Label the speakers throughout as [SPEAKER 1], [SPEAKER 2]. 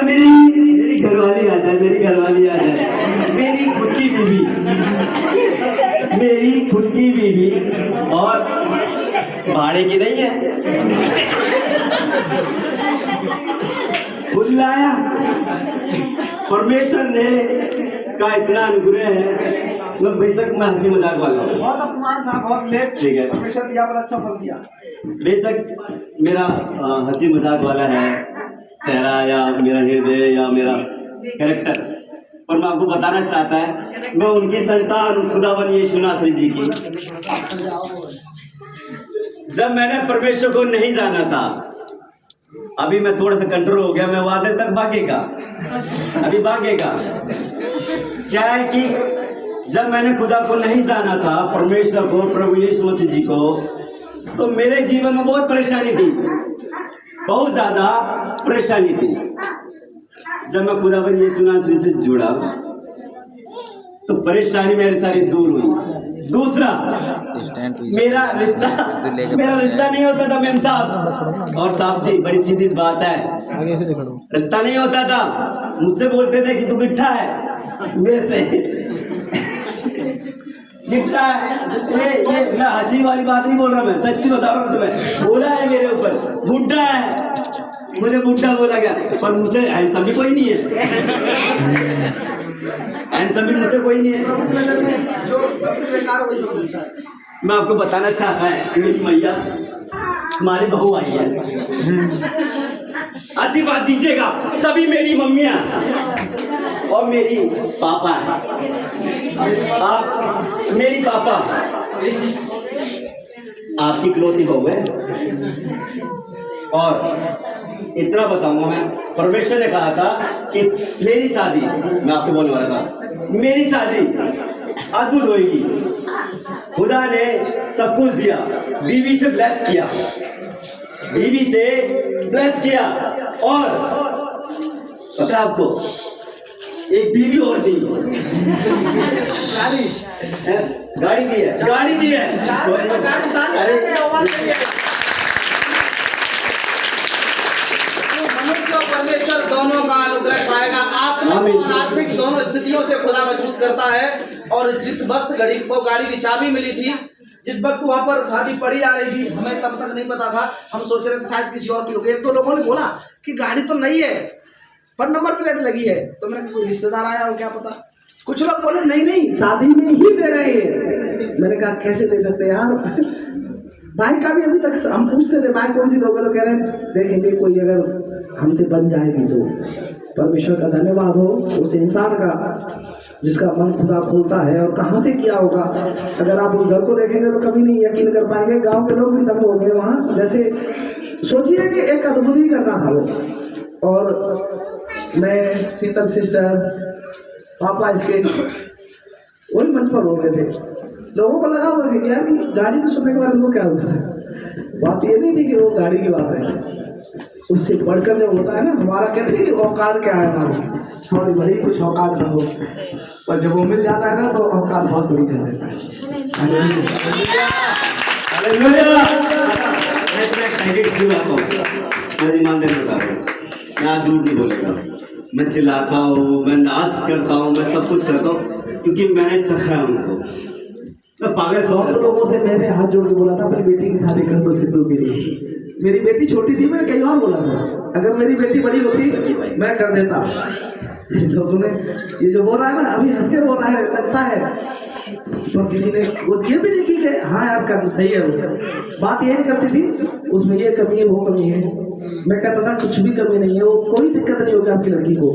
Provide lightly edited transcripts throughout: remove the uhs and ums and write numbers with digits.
[SPEAKER 1] और मेरी घरवाली आ जाए, मेरी घरवाली आ जाए, मेरी खुद की बीवी, मेरी खुद की बीवी, और भाड़े की नहीं है, खुद लाया। परमेश्वर ने का इतना अनुग्रह है, मैं बेशक मैं हंसी मजाक वाला हूँ,
[SPEAKER 2] बहुत अपमान साहब, बहुत लेट,
[SPEAKER 1] ठीक है,
[SPEAKER 2] परमेश्वर दिया पर अच्छा फल दिया।
[SPEAKER 1] बेशक मेरा हंसी मजाक वाला है चेहरा या मेरा हृदय या मेरा कैरेक्टर, पर मैं आपको बताना चाहता है मैं उनकी संतान खुदावन यीशु नासरी जी की। जब मैंने परमेश्वर को नहीं जाना था, अभी मैं थोड़ा सा कंट्रोल हो गया, मैं वादे तक भागेगा, अभी भागेगा। क्या है कि जब मैंने खुदा को नहीं जाना था, परमेश्वर को, प्रभु यीशु मसीह जी को, तो मेरे जीवन में बहुत परेशानी थी, बहुत ज्यादा परेशानी थी। जब मैं खुदावन यीशु नासरी से जुड़ा तो परेशानी मेरी सारी दूर हुई। दूसरा, मेरा रिश्ता नहीं होता था मेम साहब और साहब जी, बड़ी सीधी सी बात है, रिश्ता नहीं होता था। मुझसे बोलते थे कि तू गिट्ठा है, वैसे गिट्ठा है। ये मैं हंसी वाली बात नहीं बोल रहा, मैं सच्ची बता रहा हूँ तुम्हें। बोला है मेरे ऊपर बुड्ढा है, मुझे बुड्ढा बोला गया, पर मुझसे हैंडसम भी कोई नहीं है, हैंडसम भी मुझसे कोई नहीं है।
[SPEAKER 2] जो सबसे बेकार वही सबसे अच्छा है।
[SPEAKER 1] मैं आपको बताना चाहता है, मेरी मैया हमारी बहू आई है, आशीर्वाद दीजिएगा सभी मेरी मम्मियाँ और मेरी पापा है। आप मेरी पापा आपकी इकलौती बहू है, और इतना बताऊंगा मैं, परमेश्वर ने कहा था कि मेरी शादी, मैं आपको बोलने वाला था, मेरी शादी अद्भुत होगी। खुदा ने सब कुछ दिया, बीवी से ब्लेस किया, बीवी से ब्लेस किया, और पता है आपको एक बीवी और दी, गाड़ी दी है, गाड़ी दी है। अरे
[SPEAKER 2] परमेश्वर दोनों का अनुग्रह पाएगा, आत्मिक और आर्थिक दोनों स्थितियों से खुदा मजबूत करता है। और जिस वक्त गाड़ी की चाबी मिली थी, जिस वक्त वहां पर शादी पड़ी जा रही थी, हमें तब तक नहीं पता था, हम सोच रहे थे शायद किसी और की होगी। एक दो लोगों ने बोला कि गाड़ी तो नहीं है पर नंबर प्लेट लगी है, तो मैंने कोई रिश्तेदार आया हो क्या पता। कुछ लोग बोले नहीं शादी में ही दे रहे हैं। मैंने कहा कैसे दे सकते यार, बाइक का भी अभी तक हम पूछते थे बाइक कौन सी दोगे, तो कह रहे हैं देखेंगे कोई अगर हमसे बन जाएगी तो। परमेश्वर का धन्यवाद हो उस इंसान का जिसका मन खुदा खोलता है, और कहाँ से किया होगा। अगर आप उस घर को देखेंगे तो कभी नहीं यकीन कर पाएंगे, गांव के लोग भी दंग होंगे वहाँ। जैसे सोचिए कि एक अद्भुत ही करना था वो। और मैं, शीतल सिस्टर, पापा इसके वही मंच पर हो गए थे। लोगों को लगा हुआ कि यार गाड़ी को सुनने के बाद उनको क्या होता है। बात ये नहीं थी कि वो गाड़ी की बात है, उससे बढ़कर जब होता है ना, हमारा कहते हैं कि औकात क्या है हमारी, थोड़ी बड़ी कुछ औकात ना हो, पर जब वो मिल जाता है ना तो औकात बहुत बड़ी कर देता है।
[SPEAKER 1] मैं ईमानदारी बता रहा हूँ, मैं आज झूठ नहीं बोलेगा, मैं चिल्लाता हूँ, मैं नाच करता हूँ, मैं सब कुछ करता हूँ क्योंकि मैंने चखा है उनको। मैं पागल
[SPEAKER 2] बहुत लोगों से मैंने हाथ जोड़ के बोला था मेरी बेटी की शादी कर दो सिद्धू के लिए। मेरी बेटी छोटी थी, मैं कई बार बोला था अगर मेरी बेटी बड़ी होती मैं कर देता। लोगों ने ये जो बोल रहा है ना, अभी हंस के बोल रहा है, लगता है, तो किसी ने वो ये भी नहीं की कि हाँ यार कर सही है। वो बात ये नहीं करती थी उसमें ये कमी है वो कमी है। मैं कहता था कुछ भी कमी नहीं है, वो कोई दिक्कत नहीं होगी आपकी लड़की को।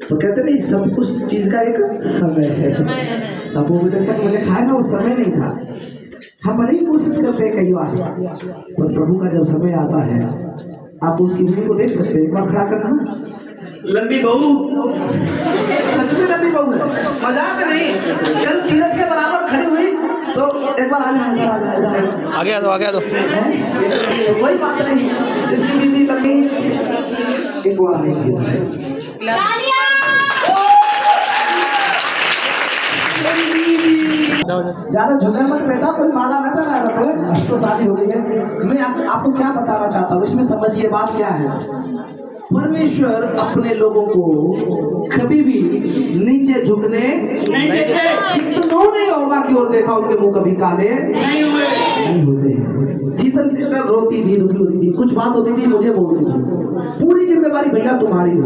[SPEAKER 2] तो कहते नहीं सब कुछ चीज का एक समय है। अब वो जैसा मैंने खाया ना वो समय नहीं था। हम बड़ी कोशिश करते हैं कई बार, पर प्रभु का जब समय आता है आप उसकी उंगली को देख सकते हैं। एक बार खड़ा करना,
[SPEAKER 1] लंबी बहू,
[SPEAKER 2] सच में लंबी बहू है, मजाक नहीं। कल तीरथ के बराबर खड़ी हुई तो एक बार आगे आ दो कोई बात नहीं, जिसकी बीवी लंबी एक बार नहीं। ज्यादा झुके मत बेटा, कोई माला न लगा रखो, तो शादी हो गई है। मैं आपको क्या बताना चाहता हूँ, इसमें समझिए बात क्या है। परमेश्वर अपने लोगों को कभी भी नीचे झुकने
[SPEAKER 1] नहीं देते,
[SPEAKER 2] इतना नहीं होगा की ओर देखा उनके मुंह कभी काले
[SPEAKER 1] नहीं हुए।
[SPEAKER 2] नहीं होते। शीतल सिस्टर रोती थी, दुखी होती थी, कुछ बात होती थी मुझे बोलती थी, पूरी जिम्मेवारी भैया तुम्हारी है,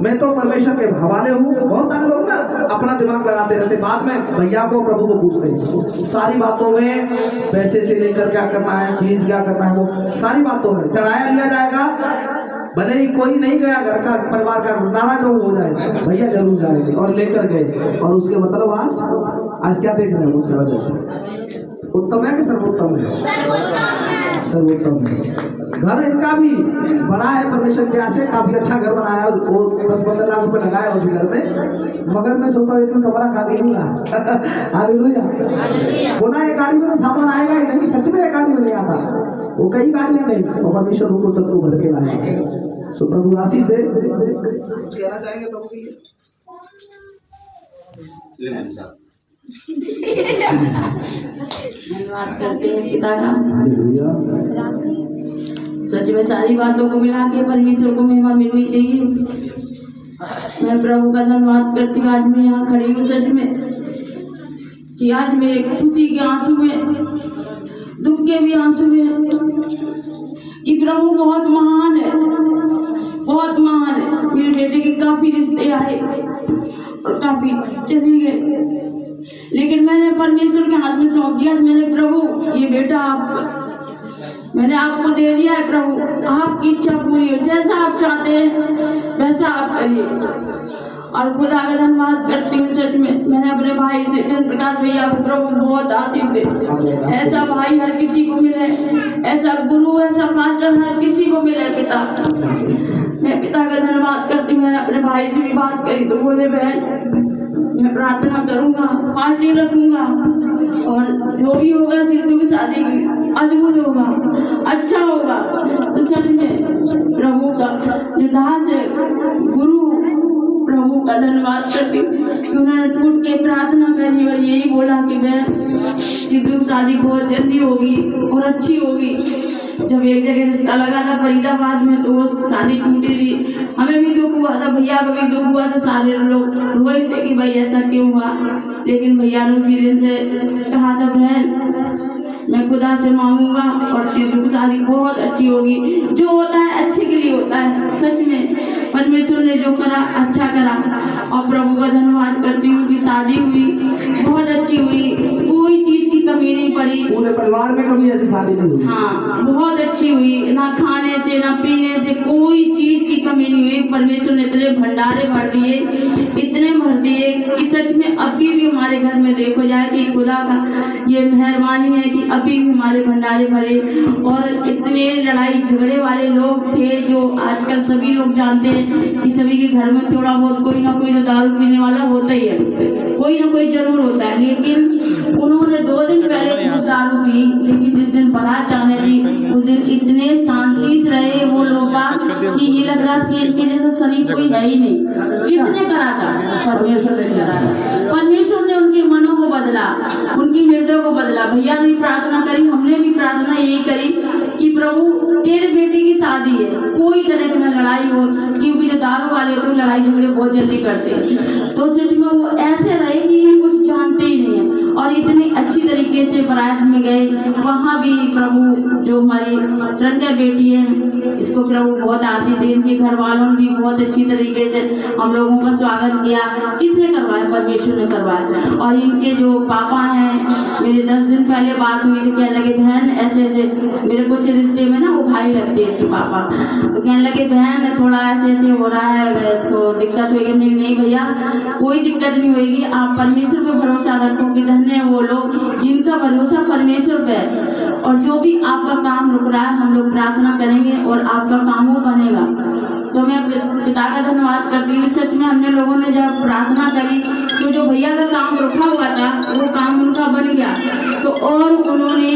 [SPEAKER 2] मैं तो परमेश्वर के हवाले हूँ। बहुत सारे लोग ना अपना दिमाग लगाते रहते, बाद में भैया को प्रभु को पूछते हैं सारी बातों में, पैसे से लेकर क्या करना है, चीज क्या करना है, वो सारी बातों में चढ़ाया लिया जाएगा। भले ही कोई नहीं गया घर का परिवार का नाराज हो जाए, भैया जरूर जाएंगे और लेकर गए। और उसके मतलब आज क्या देख रहे हैं उसके वजह उत्तम है कि सर्वोत्तम है? सर्वोत्तम है। घर इनका भी बड़ा है, परमेश्वर की से काफी अच्छा घर बनाया, वो 10-15 लाख रुपए लगाया उस घर में, मगर मैं सोचता हूँ इतना कमरा खाली नहीं रहा। हालेलुया। बोला ये गाड़ी में तो सामान आएगा ही नहीं, सच में एक गाड़ी में नहीं आता, वो कई गाड़ियां नहीं, और परमेश्वर उनको सबको भर के लाए। सो प्रभु आशीष दे। कुछ कहना चाहेंगे प्रभु के लिए?
[SPEAKER 3] धन्यवाद करते हैं पिता का। सच में सारी बातों को मिला के परमेश्वर को महिमा मिलनी चाहिए। मैं प्रभु का धन्यवाद करती हूँ, आज मैं यहाँ खड़ी हूँ सच में कि आज मेरे खुशी के आंसू में, दुख के भी आंसू में, कि प्रभु बहुत महान है, बहुत महान है। मेरे बेटे के काफी रिश्ते आए और काफी चले गए, लेकिन मैंने परमेश्वर के हाथ में सौंप दिया। मैंने प्रभु ये बेटा मैंने आपको दे दिया है, प्रभु आपकी इच्छा पूरी हो, जैसा आप चाहते हैं वैसा आप करिए। और खुदा का धन्यवाद करती हूँ सच में। मैंने अपने भाई से चंद्र प्रकाश भैया को प्रभु बहुत आशीष दे, ऐसा भाई हर किसी को मिले, ऐसा गुरु, ऐसा पास्टर हर किसी को मिले पिता। मैं पिता का धन्यवाद करती हूँ। मैंने अपने भाई से भी बात करी तो बोले बहन मैं प्रार्थना करूंगा, पार्टी रखूंगा, और जो भी होगा सिद्धू की शादी अद्भुत होगा, अच्छा होगा। तो सच में प्रभु का निदास है, गुरु प्रभु का धन्यवाद करती हूँ। उन्होंने टूट के प्रार्थना करी और यही बोला कि मैं सिद्धू की शादी बहुत जल्दी होगी और अच्छी होगी। जब एक जगह रिश्ता लगा था फरीदाबाद में तो वो शादी टूटी थी, हमें भी दुख हुआ था, भैया को भी दुख हुआ था, सारे लोग रोए थे कि भाई ऐसा क्यों हुआ। लेकिन भैया ने उसी दिन से कहा था बहन मैं खुदा से मांगूंगा और सिद्धू की शादी बहुत अच्छी होगी। जो होता है अच्छे के लिए होता है, सच में परमेश्वर ने जो करा अच्छा करा। और प्रभु का धन्यवाद करती हूँ कि शादी हुई बहुत अच्छी हुई, कोई चीज की कमी नहीं पड़ी,
[SPEAKER 2] पूरे परिवार में कभी ऐसी शादी नहीं हुई।
[SPEAKER 3] हाँ बहुत अच्छी हुई, ना खाने से ना पीने से कोई चीज की कमी नहीं हुई। परमेश्वर ने इतने भंडारे भर दिए, इतने भर दिए कि सच में अभी भी हमारे घर में देखो जाए कि खुदा का ये मेहरबानी है कि अभी भी हमारे भंडारे भरे। और इतने लड़ाई झगड़े वाले लोग थे जो आजकल सभी लोग जानते हैं कि सभी के घर में थोड़ा बहुत कोई ना कोई तो दारू पीने वाला होता ही है, कोई ना कोई जरूर होता है। लेकिन उन्होंने 2 दिन पहले दारू पी, लेकिन जिस दिन बारात जाने थी उस दिन इतने शांति से रहे वो लोग कि ये लग रहा कि इनके जैसा शरीफ कोई है ही नहीं। किसने करा था? परमेश्वर ने करा था। परमेश्वर ने उनके मनों को बदला, उनकी हृदय को बदला। भैया ने प्रार्थना करी, हमने भी प्रार्थना यही करी कि प्रभु तेरे बेटे की शादी है, कोई तरह की लड़ाई हो, क्योंकि जो दारू वाले तो लड़ाई झगड़े बहुत जल्दी करते हैं। तो सच में वो ऐसे रहे कि कुछ जानते ही नहीं है। और इतनी अच्छी तरीके से बारात में गए, वहाँ भी प्रभु जो हमारी रंजा बेटी है इसको प्रभु बहुत आशीष दे, इनके घर वालों ने भी बहुत अच्छी तरीके से हम लोगों का स्वागत किया। किसने करवाया? परमेश्वर ने करवाया। और इनके जो पापा हैं, मेरे 10 दिन पहले बात हुई तो कहने लगे बहन ऐसे ऐसे, मेरे कुछ रिश्ते में ना वो भाई लगते हैं इसके पापा, तो कहने लगे बहन थोड़ा ऐसे ऐसे हो रहा है तो दिक्कत होगी। नहीं भैया कोई दिक्कत नहीं होगी, आप परमेश्वर पे भरोसा रखो कि धन्य है वो लोग जिनका भरोसा परमेश्वर पे है। और जो भी आपका काम रुक रहा है हम लोग प्रार्थना करेंगे और आपका काम वो बनेगा। तो मैं पिता का धन्यवाद करती हूँ। सच में हमने लोगों ने जब प्रार्थना करी तो जो भैया का काम रुका हुआ था वो काम उनका बन गया। तो और उन्होंने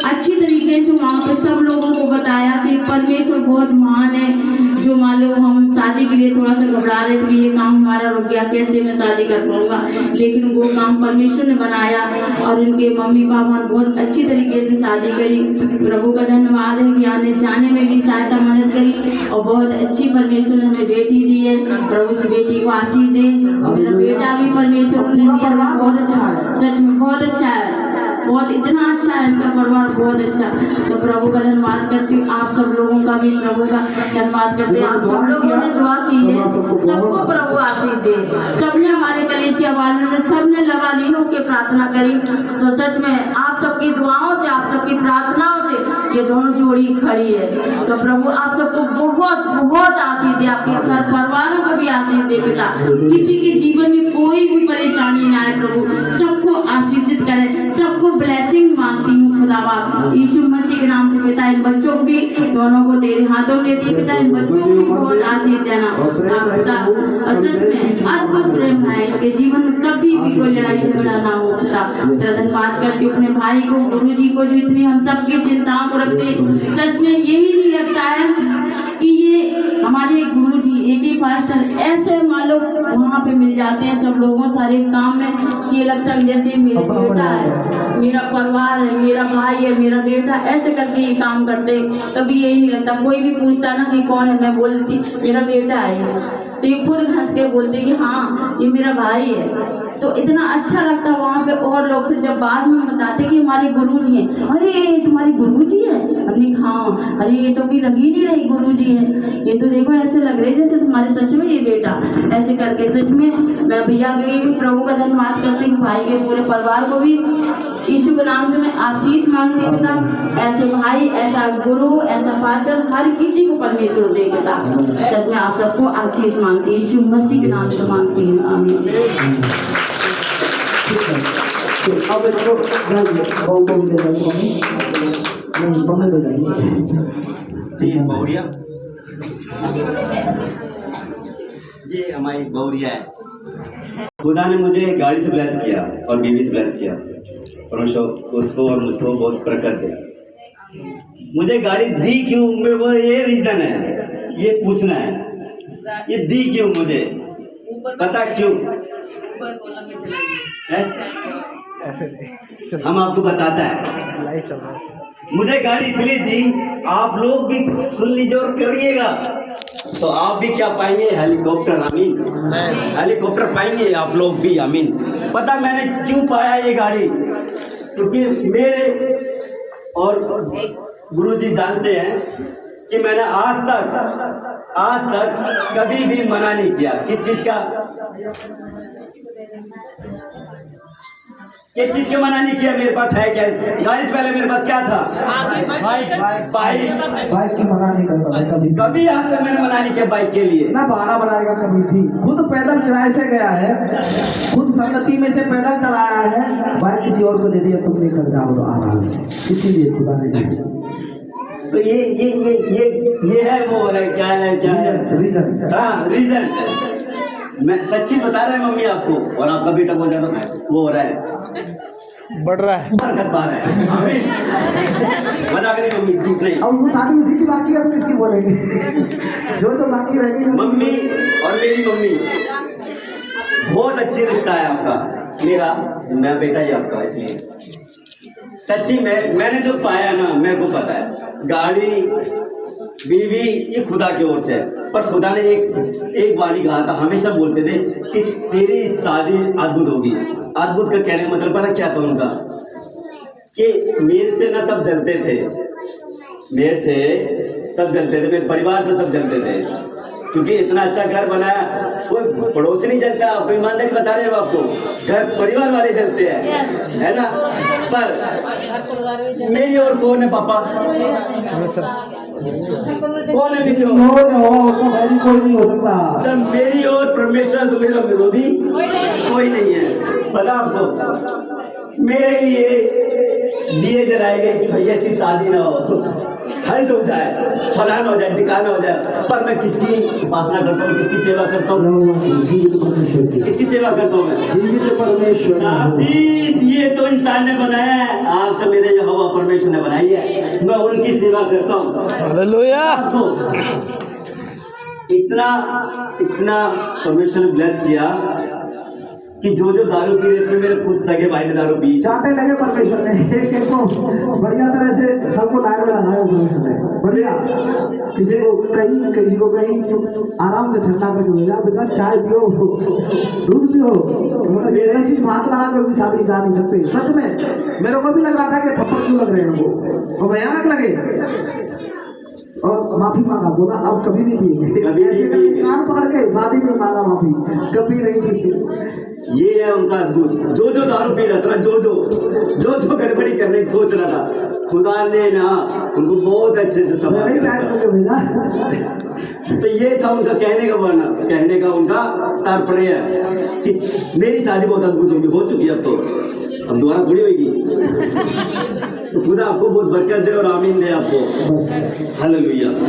[SPEAKER 3] अच्छी तरीके से वहाँ पे सब लोगों को बताया कि परमेश्वर बहुत महान है, जो जो मान लो हम शादी के लिए थोड़ा सा घबरा रहे थे कि ये काम हमारा रुक गया, कैसे मैं शादी कर पाऊंगा, लेकिन वो काम परमेश्वर ने बनाया और इनके मम्मी पापा ने बहुत अच्छी तरीके से शादी करी। प्रभु का धन्यवाद है कि आने जाने में भी सहायता मदद करी और बहुत अच्छी परमेश्वर ने हमें बेटी दी है। प्रभु से बेटी को आशीष दे और मेरा बेटा भी परमेश्वर ने दिया, बहुत अच्छा है, सच में बहुत अच्छा है, बहुत इतना अच्छा है, इनका परिवार बहुत अच्छा। तो प्रभु का धन्यवाद करती हूँ, आप सब लोगों का भी प्रभु का धन्यवाद करते हैं। आप सब लोगों ने दुआ की है, सबको प्रभु आशीष दे। सबने हमारे कलीसिया वालों ने सबने लबालीन होकर प्रार्थना करी, तो सच में आप सबकी दुआओं से, आप सबकी प्रार्थनाओं से ये दोनों जोड़ी खड़ी है। तो प्रभु आप सबको बहुत बहुत आशीष दे, आपके घर परिवारों को भी आशीष दे पिता। किसी के जीवन में कोई भी परेशानी ना आए प्रभु, सबको आशीषित करे, सबको ब्लेसिंग मांगती हूँ खुदा बाप यीशु मसीह के नाम से पिता। इन बच्चों को भी दोनों को तेरे हाथों में देती पिता, इन बच्चों को भी बहुत आशीष देना पिता। सच में अद्भुत प्रेम है, इनके जीवन में कभी भी कोई लड़ाई झगड़ा ना हो पिता। धन्यवाद करती हूँ अपने भाई को, गुरु जी को, जो इतनी हम सबकी चिंताओं को रखते। सच में यही नहीं लगता है कि ये हमारे गुरु जी एक ही पास्टर ऐसे मान लो वहाँ पे मिल जाते हैं सब लोगों सारे काम में, ये लगता है जैसे मेरा बेटा है, मेरा परिवार है, मेरा भाई है, मेरा बेटा, ऐसे करके ये काम करते। कभी यही नहीं लगता, कोई भी पूछता ना कि कौन है, मैं बोलती मेरा बेटा है, तो ये खुद हंस के बोलते कि हाँ ये मेरा भाई है। तो इतना अच्छा लगता है वहाँ पे। और लोग फिर जब बाद में बताते कि हमारे गुरु जी हैं, अरे तुम्हारी गुरु जी है, हमने हाँ, अरे ये तो भी लग ही नहीं रही गुरु जी है, ये तो देखो ऐसे लग रहे जैसे तुम्हारे सच में ये बेटा, ऐसे करके। सच में मैं भैया के लिए भी प्रभु का धन्यवाद करती हूँ, भाई के पूरे परिवार को भी यीशु के नाम से मैं आशीष मांगती हूँ पिता। ऐसे भाई, ऐसा गुरु, ऐसा फादर हर किसी को परमेश्वर दे पिता। सच में आप सबको आशीष मांगती हूँ, यीशु मसीह के नाम से मांगती हूँ, आमीन।
[SPEAKER 4] अब इसको
[SPEAKER 1] तीन बहुरिया जी, हमारी बहुरिया है। खुदा ने मुझे गाड़ी से ब्लेस किया और बीवी से ब्लेस किया, और उसको और मुझको बहुत बरकत है। मुझे गाड़ी दी क्यों, मैं वो ये रीजन है, ये पूछना है, ये दी क्यों मुझे पता क्यों हम आपको बताता है। मुझे गाड़ी इसलिए दी, आप लोग भी सुन लीजिए और करिएगा, तो आप भी क्या पाएंगे, हेलीकॉप्टर। आमीन, हेलीकॉप्टर पाएंगे आप लोग भी, आमीन। पता मैंने क्यों पाया ये गाड़ी, क्योंकि मेरे और गुरुजी जानते हैं कि मैंने आज तक कभी भी मना नहीं किया। किस चीज का, किस चीज का मना नहीं किया। मेरे पास है क्या, गाड़ी से पहले मेरे पास क्या था,
[SPEAKER 4] बाइक की मना नहीं करता
[SPEAKER 1] कभी आज तक मैंने मना नहीं किया बाइक के लिए।
[SPEAKER 4] ना बहाना बनाएगा कभी भी, खुद पैदल किराए से गया है, खुद संगति में से पैदल चलाया है, बाइक किसी और को दे दिया, तुम लेकर जाओ तो आराम से, इसीलिए खुदा ने।
[SPEAKER 1] तो ये है वो है, क्या है
[SPEAKER 4] रीजन।
[SPEAKER 1] हाँ, रीजन। मैं सच्ची बता रहा है मम्मी आपको, और आपका बेटा बहुत ज्यादा वो हो रहा है,
[SPEAKER 4] बढ़ रहा है,
[SPEAKER 1] बरकत पा रहा है। आमीन, मजाक नहीं मम्मी, झूठ नहीं।
[SPEAKER 4] अब वो शादी उसी की बाकी है, तुम इसकी बोलेंगे जो तो बाकी रहेगी।
[SPEAKER 1] मम्मी और मेरी मम्मी, बहुत अच्छी रिश्ता है आपका, मेरा, मैं बेटा ही आपका। इसलिए सच्ची में मैंने जो पाया ना, मेरे को पता है, गाड़ी बीवी ये खुदा की ओर से है, पर खुदा ने एक वाणी कहा था, हमेशा बोलते थे कि तेरी शादी अद्भुत होगी। अद्भुत का कहने का मतलब पता क्या था उनका, कि मेरे से ना सब जलते थे, मेरे से सब जलते थे, मेरे परिवार से सब जलते थे, क्योंकि इतना अच्छा घर बनाया, कोई पड़ोसी नहीं जलता। कोई ईमानदारी बता रहे हैं आपको, घर परिवार वाले जलते हैं, है ना। पर मेरी और कौन है पापा, कौन है मेरी और,
[SPEAKER 4] कोई नहीं हो सकता।
[SPEAKER 1] जब मेरी और परमेश्वर से मेरा विरोधी कोई नहीं है। पता आपको, मेरे लिए दिए जलाए गए कि भैया इसकी शादी ना हो, हल्ट हो जाए, फलाना हो जाए, ठिकाना हो जाए, पर मैं किसकी उपासना करता हूँ, किसकी सेवा करता हूँ, किसकी सेवा करता हूँ मैं, साहब जी। ये तो इंसान ने बनाया है, आप तो मेरे यहोवा परमेश्वर ने बनाई है, मैं उनकी सेवा करता हूँ। हालेलुया। इतना इतना परमेश्वर ने ब्लेस किया कि जो दारू पी रहे थे मेरे खुद सगे भाई ने दारू पी।
[SPEAKER 4] चाटे लगे परमेश्वर ने एक एक को बढ़िया तरह से सबको लाइन में लगाया परमेश्वर ने बढ़िया। किसी को कहीं आराम से ठंडा करके भेजा, बेटा चाय पियो दूध पियो, मतलब ये चीज हाथ लगा कर भी शादी जा नहीं सकते। सच में मेरे को भी लग रहा था कि थप्पड़ क्यों लग रहे हैं वो, और भयानक लगे। और माफी मांगा, बोला अब कभी नहीं पिएंगे,
[SPEAKER 1] कभी नहीं पिएंगे।
[SPEAKER 4] कान पकड़ के शादी नहीं मांगा, माफी कभी नहीं पिएंगे।
[SPEAKER 1] ये है उनका अद्भुत। जो दारू पी रहा था, जो गड़बड़ी करने की सोच रहा था, खुदा ने ना उनको बहुत अच्छे से संभाला। तो ये था उनका कहने का वर्णन, कहने का उनका तात्पर्य कि मेरी शादी बहुत अद्भुत होगी, हो चुकी है अब दोबारा थोड़ी होगी। तो खुदा आपको बहुत बरकत दे और आमीन दे आपको। हालेलुया।